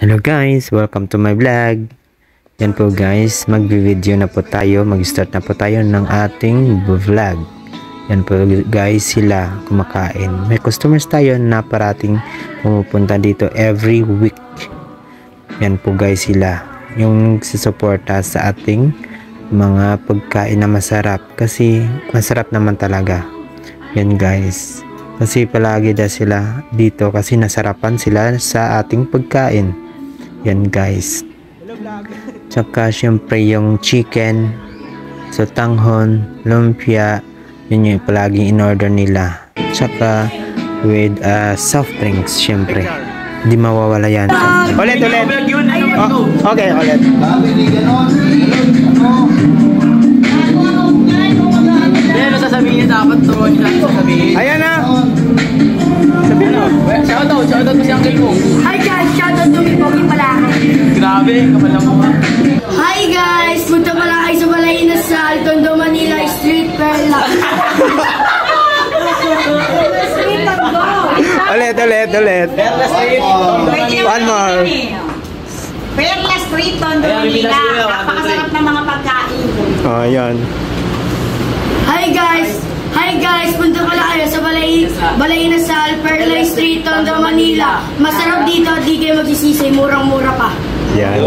Hello guys, welcome to my vlog. Yan po guys, mag-video na po tayo, mag-start na po tayo ng ating vlog. Yan po guys, sila kumakain. May customers tayo na parating pumupunta dito every week. Yan po guys sila, yung susuporta sa ating mga pagkain na masarap. Kasi masarap naman talaga. Yan guys, kasi palagi na sila dito kasi nasarapan sila sa ating pagkain. Yan guys. Tsaka syempre yung chicken, sotanghon, lumpia, yun yung palagi in order nila. Tsaka with soft drinks syempre. Hindi mawawala yan. Ulit. Oh, okay, ulit. Ano sasabihin niya dapat turuan niya sasabihin? Ayan na! Sabihin na. Shoutout mo si Uncle mo. Hi guys, shoutout to me Pogi Palaki. Grabe, kapal lang mo. Hi guys, punta pala kayo sa Balay Inasal, Tondo, Manila, Street Perla. Ulit. Perla Street. One more. Perla Street, Tondo, Manila. Napakasarap ng mga pagkain. Oh, ayan. Hi guys, punta pala kayo sa Balay Inasal, Perla Street, Tondo, Manila. Masarap dito, di kayo magsisisi, murang-mura pa. Yan.